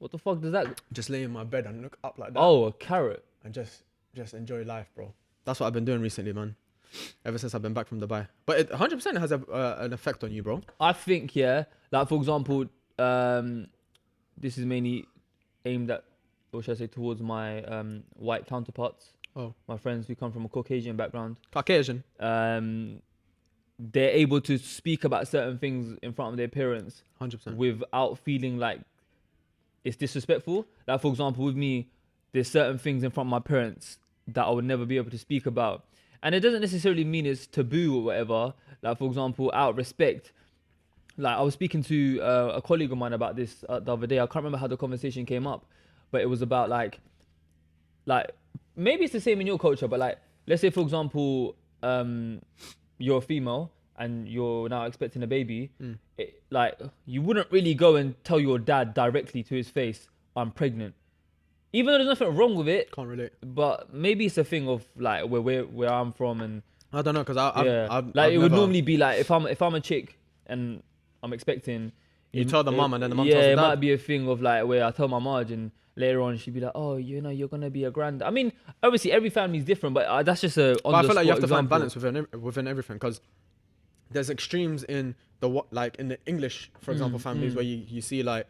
What the fuck does that? Just lay in my bed and look up like that. Oh, a carrot. And just enjoy life, bro. That's what I've been doing recently, man. Ever since I've been back from Dubai. But it 100% has an effect on you, bro. I think, yeah. Like, for example, this is mainly aimed at, or should I say, towards my white counterparts. Oh. My friends who come from a Caucasian background. Caucasian. They're able to speak about certain things in front of their parents 100%. without feeling like it's disrespectful. Like, for example, with me, there's certain things in front of my parents that I would never be able to speak about. And it doesn't necessarily mean it's taboo or whatever. Like, for example, out of respect. Like, I was speaking to a colleague of mine about this the other day. I can't remember how the conversation came up, but it was about like maybe it's the same in your culture, but like, let's say, for example, you're a female and you're now expecting a baby. Like, you wouldn't really go and tell your dad directly to his face, I'm pregnant. Even though there's nothing wrong with it. Can't relate. But maybe it's a thing of like where I'm from, and I don't know, because it would normally be like if I'm a chick and I'm expecting, you tell the mum and then the mum tells the dad. Yeah, it might be a thing of like where I tell my Marge and later on she'd be like, oh, you know, you're gonna be a grand. I mean, obviously every family's different, but that's just a. But I feel like you have to find balance within everything, because there's extremes in in the English, for example, families where you see like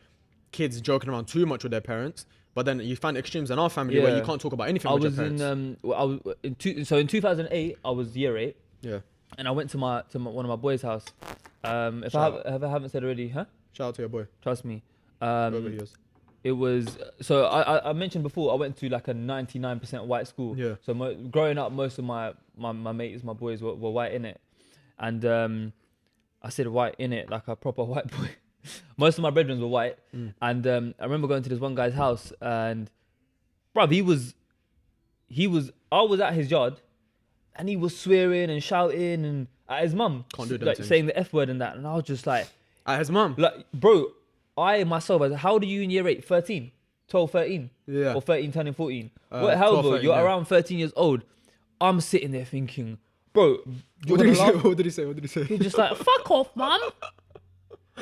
kids joking around too much with their parents. But then you find extremes in our family where you can't talk about anything with your parents. So in 2008, I was year 8. Yeah. And I went to one of my boys' house. If I haven't said already, huh? Shout out to your boy. Trust me. Whoever he is. It was so I mentioned before I went to like a 99% white school. Yeah. So growing up, most of my mates, my boys were white in it, and I said white in it like a proper white boy. Most of my brethren were white, and I remember going to this one guy's house, and bruv, I was at his yard, and he was swearing and shouting and at his mum, like saying the F word and that, and I was just like, at his mum, like, bro, I myself, how old are you in year 8? 13, 12, 13, yeah, or 13 turning 14. However, you're around 13 years old. I'm sitting there thinking, bro, what did he say? He's just like, fuck off, mum.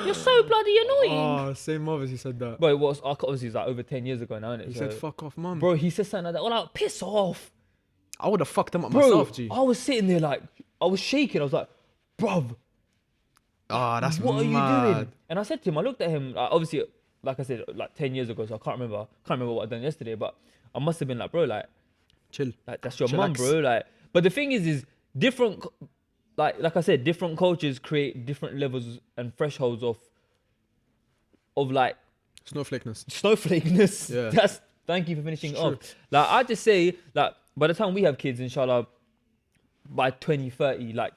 You're so bloody annoying. Oh, same mother, he said that. But it was obviously it's like over 10 years ago now, innit? He said, fuck off, mum. Bro, he said something like that. Well, like, piss off. I would have fucked him up Bro, myself, G. I was sitting there like, I was shaking. I was like, bruv. Ah, that's what mad. are you doing? And I said to him, I looked at him, obviously, like I said, like 10 years ago, so I can't remember what I done yesterday, but I must have been like, bro, like, chill. Like, that's your mum, bro. Like, but the thing is different, like I said, different cultures create different levels and thresholds of like snowflakeness. Yeah. Thank you for finishing off. Like, I just say, like, by the time we have kids, inshallah, by 2030, like,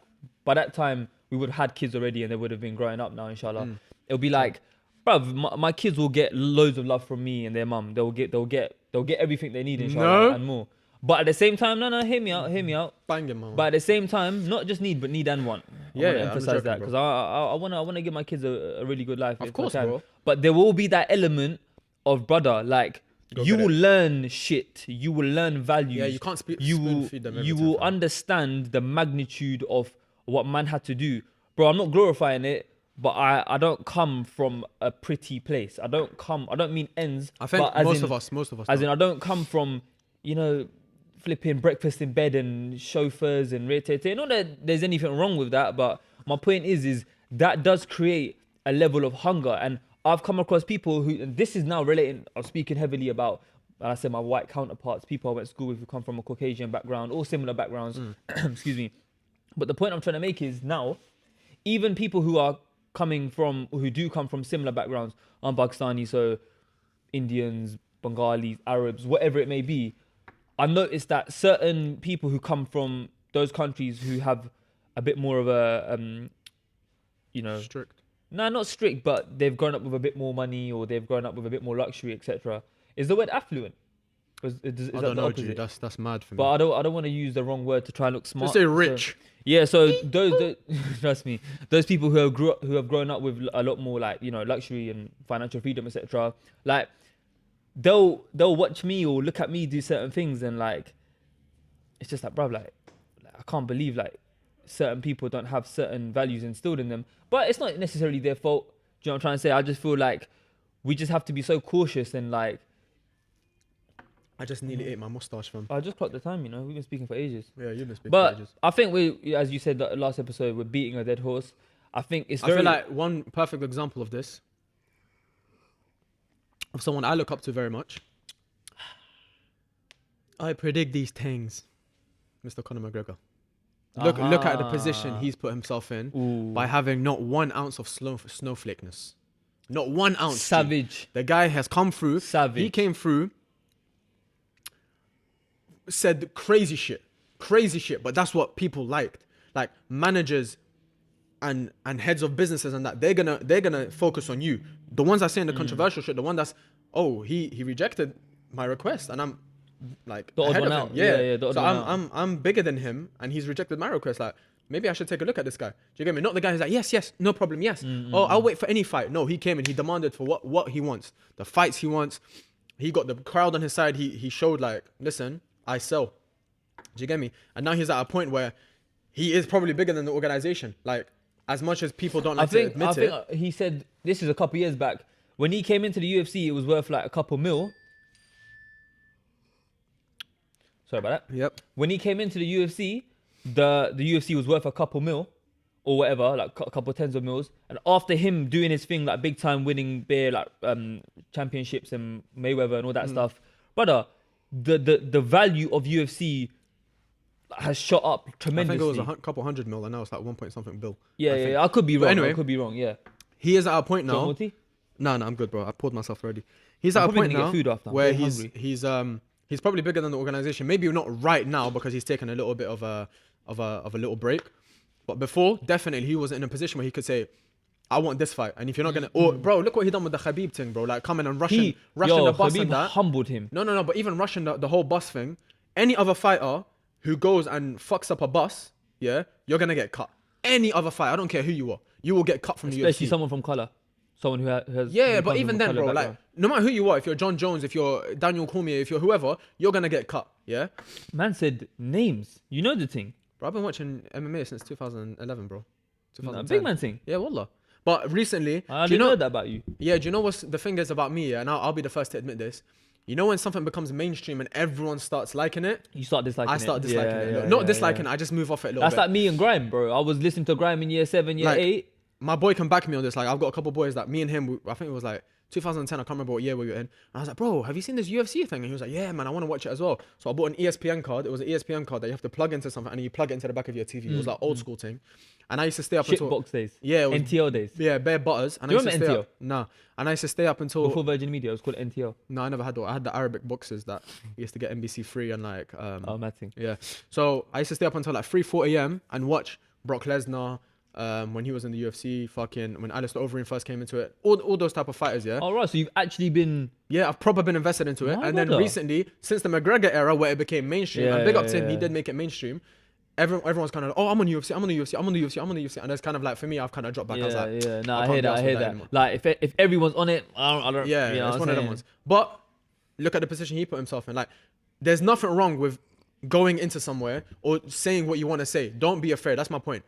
by that time we would have had kids already and they would have been growing up now, inshallah. It'll be like, bruv, my kids will get loads of love from me and their mum. They'll get everything they need, inshallah, and more. But at the same time, no, hear me out. Bang him, man. But at the same time, not just need, but need and want. I want to emphasize that, because I want to give my kids a really good life. Of course, bro. But there will be that element of, brother, like, Go you get will it. learn shit. You will learn values. Yeah, you can't You spoon will feed them. you everything, will fam. understand the magnitude of what man had to do, bro. I'm not glorifying it, but I don't come from a pretty place. I don't mean ends, I think but as most in of us as don't. in I don't come from, you know, flipping breakfast in bed and chauffeurs and rate. Not that there's anything wrong with that, but my point is that does create a level of hunger. And I've come across people who, and this is now relating, I'm speaking heavily about, I said my white counterparts, people I went to school with who come from a Caucasian background or similar backgrounds, excuse me. But the point I'm trying to make is now, even people who do come from similar backgrounds, I'm Pakistani, so Indians, Bengalis, Arabs, whatever it may be, I noticed that certain people who come from those countries who have a bit more of a, Strict. no, not strict, but they've grown up with a bit more money or they've grown up with a bit more luxury, etc. Is the word affluent? Is I that don't the know, opposite? G. That's mad for me. But I don't want to use the wrong word to try and look smart. Just say rich. Yeah, so those trust me, those people who have grown up with a lot more like, you know, luxury and financial freedom, etc. Like they'll watch me or look at me do certain things and like it's just like, bro, like I can't believe like certain people don't have certain values instilled in them. But it's not necessarily their fault. Do you know what I'm trying to say? I just feel like we just have to be so cautious and like. I just nearly ate my mustache, fam. I just clocked the time, you know. We've been speaking for ages. Yeah, you've been speaking But for ages. I think we, as you said last episode, we're beating a dead horse. I think it's I very feel like one perfect example of this, of someone I look up to very much. I predict these things, Mr. Conor McGregor. Look at the position he's put himself in Ooh. by having not 1 ounce of snowflakeness. Not 1 ounce. G. Savage. The guy has come through. Savage. He came through, said crazy shit, but that's what people liked. Like managers and heads of businesses and that they're gonna focus on you. The ones that say the controversial shit, the one that's he rejected my request and I'm like The odd ahead one of out. him. Yeah, the odd so one I'm bigger than him and he's rejected my request. Like maybe I should take a look at this guy. Do you get me? Not the guy who's like yes, no problem, yes. I'll wait for any fight. No, he came and he demanded for what he wants, the fights he wants. He got the crowd on his side. He showed like, listen, I sell. Do you get me? And now he's at a point where he is probably bigger than the organization. Like, as much as people don't like to admit it. I think he said this is a couple years back when he came into the UFC. It was worth like a couple mil. Sorry about that. Yep. When he came into the UFC, the UFC was worth a couple mil or whatever, like a couple tens of mils. And after him doing his thing, like big time winning beer, like championships and Mayweather and all that stuff, brother, the value of UFC has shot up I tremendously. think it was a couple hundred mil and now it's like 1 point something bill. Yeah, I could be But wrong. anyway, I could be wrong. Yeah. He is at a point Do you want now. more tea? No, I'm good, bro. I poured myself already. He's I'm at a probably point gonna now get food after. I'm where very he's probably bigger than the organization. Maybe not right now because he's taken a little bit of a little break. But before, definitely he was in a position where he could say, I want this fight. And if you're not gonna bro, look what he done with the Khabib thing, bro. Like coming and rushing the bus Khabib and that. humbled him. No, but even rushing the whole bus thing, any other fighter who goes and fucks up a bus, yeah, you're gonna get cut. Any other fight, I don't care who you are, you will get cut from the Especially UFC. someone from color, someone who has. Yeah, who but comes even from a then, colour bro, like background. no matter who you are, if you're John Jones, if you're Daniel Cormier, if you're whoever, you're gonna get cut. Yeah, Man said names. You know the thing. bro, I've been watching MMA since 2011, bro. 2010. Big man thing. Yeah, wallah. But recently, I do you didn't know know that about you. Yeah, do you know what's the thing is about me? Yeah, and I'll be the first to admit this. You know when something becomes mainstream and everyone starts liking it, You start disliking it. I start disliking it. Yeah, Not yeah, disliking yeah. it, I just move off it a little That's bit. like me and Grime, bro. I was listening to Grime in year 7, year Like, 8. My boy can back me on this. Like, I've got a couple boys that me and him, I think it was like 2010, I can't remember what year we were in. And I was like, bro, have you seen this UFC thing? And he was like, yeah, man, I want to watch it as well. So I bought an ESPN card. It was an ESPN card that you have to plug into something and you plug it into the back of your TV. It was like old school thing. And I used to stay up until... Shitbox days. Yeah, it was, NTL days. yeah, bare butters. And Do you I used to stay remember up... Nah. And I used to stay up until... Before Virgin Media, it was called NTL. No, I never had that. I had the Arabic boxes that used to get NBC free and like... Oh, mad thing. Yeah. So I used to stay up until like 3-4 a.m. and watch Brock Lesnar, when he was in the UFC, fucking when Alistair Overeem first came into it, all those type of fighters, yeah. All right, so you've actually been. Yeah, I've probably been invested into it. My And then brother. recently, since the McGregor era where it became mainstream, Yeah, and big up to yeah, him, he yeah. did make it mainstream. Everyone's kind of, oh, I'm on UFC, I'm on the UFC, I'm on the UFC, I'm on the UFC. And it's kind of like, for me, I've kind of dropped back. I was like, No, I I can't hear be arsed that. with that anymore. Like if everyone's on it, I don't. yeah, you know it's what one I'm of them saying? ones. But look at the position he put himself in. Like, there's nothing wrong with going into somewhere or saying what you want to say. Don't be afraid. That's my point.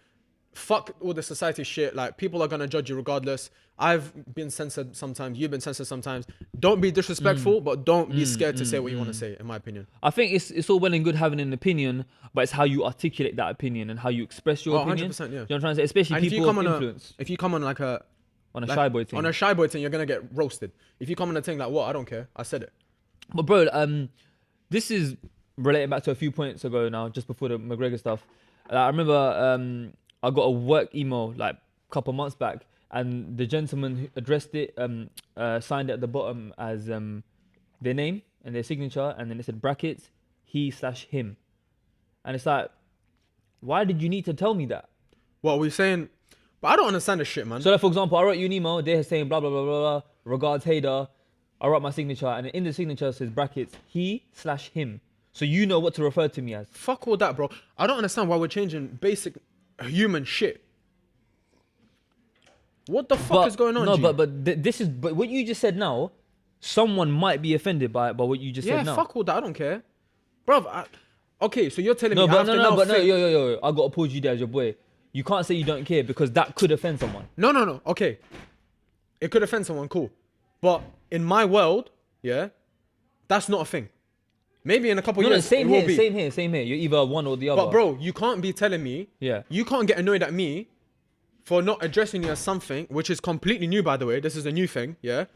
Fuck all the society shit. Like, people are gonna judge you regardless. I've been censored sometimes. You've been censored sometimes. Don't be disrespectful, but don't be scared to say what you want to say. In my opinion. I think it's all well and good having an opinion, but it's how you articulate that opinion and how you express your opinion. 100%, yeah. You know what I'm trying to say? Especially And people of influence. if you come on like On a shy boy thing. on a shy boy thing, you're gonna get roasted. If you come on a thing like, what? I don't care. I said it. But bro, this is relating back to a few points ago now, just before the McGregor stuff. I remember I got a work email like a couple months back, and the gentleman who addressed it, signed it at the bottom as their name and their signature, and then it said brackets, he/him. And it's like, why did you need to tell me that? What are we saying? But I don't understand this shit, man. So like, for example, I wrote you an email, they're saying blah, blah, blah, blah, blah, regards Hader. I wrote my signature, and in the signature says brackets, he/him. So you know what to refer to me as. Fuck all that, bro. I don't understand why we're changing basic human shit. What the fuck is going on? No, G? but what you just said now, someone might be offended by what you just said now. Yeah, fuck all that. I don't care, bro. Okay, so you're telling No, me but I have to now fake- yo, I gotta pause you there as your boy. You can't say you don't care because that could offend someone. No. Okay, it could offend someone. Cool, but in my world, yeah, that's not a thing. Maybe in a couple years, Same it will here, be. same here. You're either one or the other. But bro, you can't be telling me. Yeah. You can't get annoyed at me for not addressing you as something which is completely new, by the way. This is a new thing, yeah.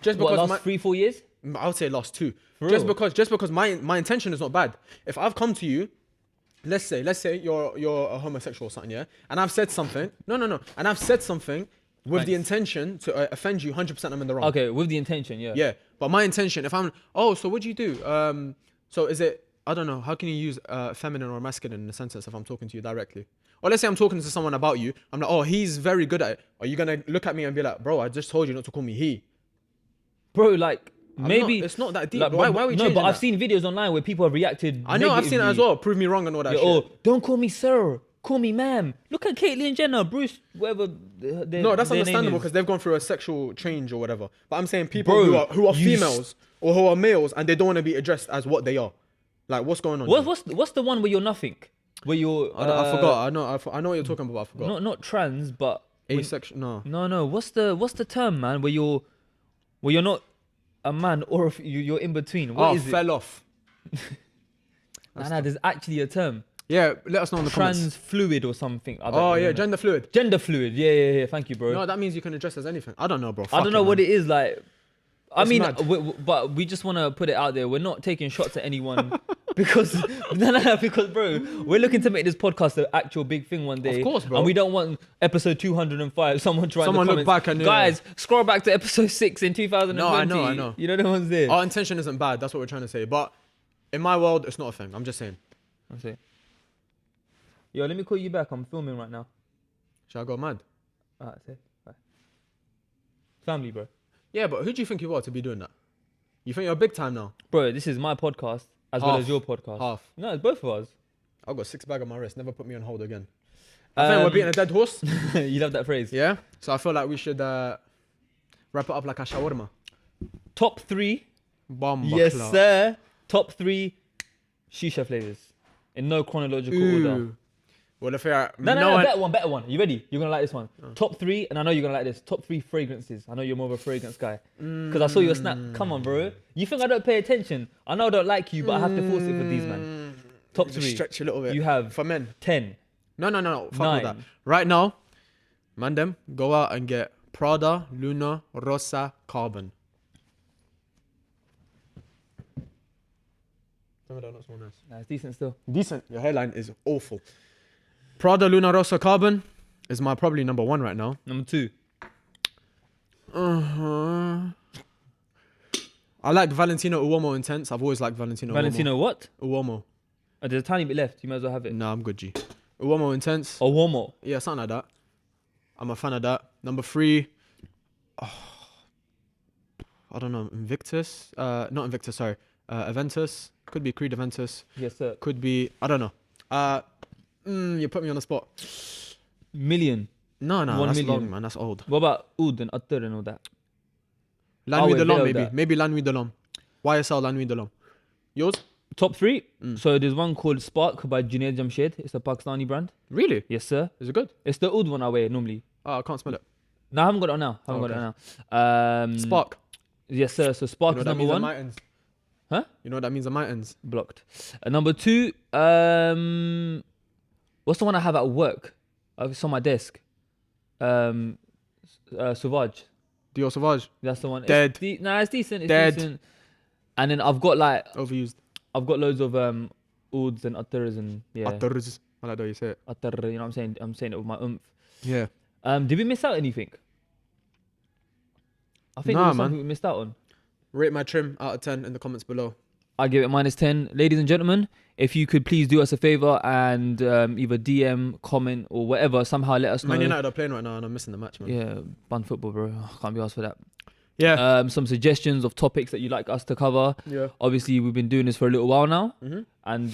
Just What, because last 3-4 years? I would say last 2. For Just real? because my intention is not bad. If I've come to you, let's say you're a homosexual or something, yeah, and I've said something. No, and I've said something with the Thanks. intention intention to offend you. 100%, I'm in the wrong. Okay, with the intention, yeah. Yeah, but my intention, if I'm, so what do you do? So is it? I don't know. How can you use feminine or masculine in a sentence if I'm talking to you directly? Or let's say I'm talking to someone about you. I'm like, oh, he's very good at it. Are you gonna look at me and be like, bro, I just told you not to call me he? Bro, like maybe it's not that deep. Like, why are we no, changing but I've that? seen videos online where people have reacted. I know, I've seen it as negatively. well. Prove me wrong and all that Yeah, shit. oh, don't call me sir, call me ma'am. Look at Caitlyn Jenner, Bruce, whatever. No, that's their name understandable is. because they've gone through a sexual change or whatever. But I'm saying people Bro, who are you females or who are males and they don't want to be addressed as what they are. Like, what's going on? What's the one where you're nothing? Where you're I forgot. I know what you're talking about. But I forgot. not trans, but Asexual. No. no. What's the term, man? Where you're not a man or you're in between. What is it? fell off. Nah, there's actually a term. Yeah, let us know in the comments. Trans fluid or something. I don't Oh know. yeah, gender fluid. Gender fluid. Yeah. Thank you, bro. No, that means you can address as anything. I don't know, bro. I don't know what it is like. I It's mean, mad. but we just want to put it out there. We're not taking shots at anyone because because bro, we're looking to make this podcast an actual big thing one day. Of course, bro. And we don't want episode 205 someone trying Someone to look back and guys scroll back to episode 6 in 2020. No, I know. You know the ones there. Our intention isn't bad. That's what we're trying to say. But in my world, it's not a thing. I'm just saying. That's it. Yo, let me call you back. I'm filming right now. Shall I go mad? Alright, say bye. Family, bro. Yeah, but who do you think you are to be doing that? You think you're big time now? Bro, this is my podcast as well Half. as your podcast. Half. No, it's both of us. I've got 6 bag on my wrist. Never put me on hold again. I think we're beating a dead horse. You love that phrase. Yeah. So I feel like we should wrap it up like a shawarma. Top 3. Bomba Yes, clock. sir. Top 3 shisha flavors in no chronological order. Ooh. Well, if you're No, better one. You ready? You're gonna like this one. Top 3, and I know you're gonna like this. Top 3 fragrances. I know you're more of a fragrance guy. Because I saw your snap. Come on, bro. You think I don't pay attention? I know I don't like you, but I have to force it for these, man. Top Just 3. stretch a little bit. You have for men. 10. No. Fuck all 9. that. Right now, man, them go out and get Prada Luna Rosa Carbon. No, that's more nice. Nah, it's decent still. Decent. Your hairline is awful. Prada Luna Rosa Carbon is my probably number 1 right now. Number 2. I like Valentino Uomo Intense. I've always liked Valentino Valentino what? Uomo. Oh, there's a tiny bit left. You might as well have it. Nah, I'm good, G. Uomo Intense. Or one more. Yeah, something like that. I'm a fan of that. Number 3. I don't know. Invictus. Not Invictus, sorry. Aventus. Could be Creed Aventus. Yes, sir. Could be, I don't know. You put me on the spot. Million. No, 1 that's million. long, man. That's old. What about Oud and Attar and all that? La Nuit wait, de l'Homme, below maybe. that. Maybe La Nuit de l'Homme. YSL Lanwin Dalam. Yours? Top 3. So there's one called Spark by Junaid Jamshed. It's a Pakistani brand. Really? Yes, sir. Is it good? It's the old one I wear normally. Oh, I can't smell it. No, I haven't got it on now. Spark. Yes, sir. So Spark You know is what that number means, 1. Amitans? Huh? You know what that means, Amitans? Blocked. Number 2. What's the one I have at work? It's on my desk. Sauvage. Dior Sauvage. That's the one. Dead. It's decent. It's Dead. decent. And then I've got Overused. loads of ouds and attars and yeah. Attars. I like the way you say it. Attar, you know what I'm saying? I'm saying it with my oomph. Yeah. Did we miss out anything? I think Nah, there was man. something we missed out on. Rate my trim out of 10 in the comments below. I give it -10. Ladies and gentlemen, if you could please do us a favor and either DM, comment, or whatever, somehow let us know. Man United are playing right now and I'm missing the match, man. Yeah, bun football, bro. Can't be asked for that. Yeah. Some suggestions of topics that you'd like us to cover. Yeah. Obviously, we've been doing this for a little while now. Mm-hmm. And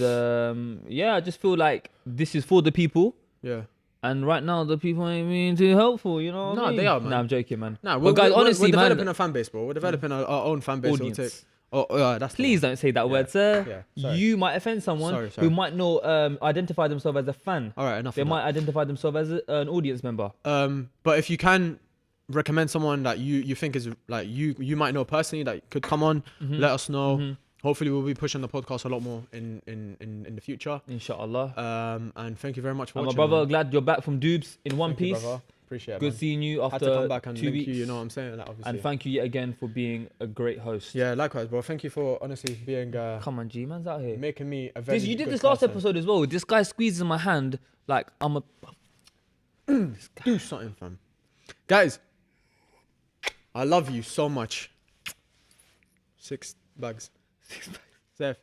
yeah, I just feel like this is for the people. Yeah. And right now, the people ain't being too helpful, you know what I Nah, mean? they are, man. Nah, I'm joking, man. Nah, But guys, honestly, we're man, developing a fan base, bro. We're developing our own fan base. audience. It'll take... Oh, that's Please don't say that word, sir. Yeah, sorry. You might offend someone Sorry. who might not identify themselves as a fan. All right, enough. They of might identify themselves as an audience member. that. But if you can recommend someone that you think is like you might know personally that could come on, let us know. Hopefully, we'll be pushing the podcast a lot more in the future. Inshallah. And thank you very much for And my watching. brother, man. glad you're back from Dubes in one Thank you, piece. brother. Appreciate it. Good man. seeing you Had after to come back and 2 link weeks. you know what I'm saying? Like, obviously. And thank you yet again for being a great host. Yeah, likewise, bro. Thank you for honestly being Come on, G, man's out here. making me a very. You did good this last person. episode as well. This guy squeezes my hand like I'm a. Do something, fam. Guys, I love you so much. 6 bags. 6 bags. Safe.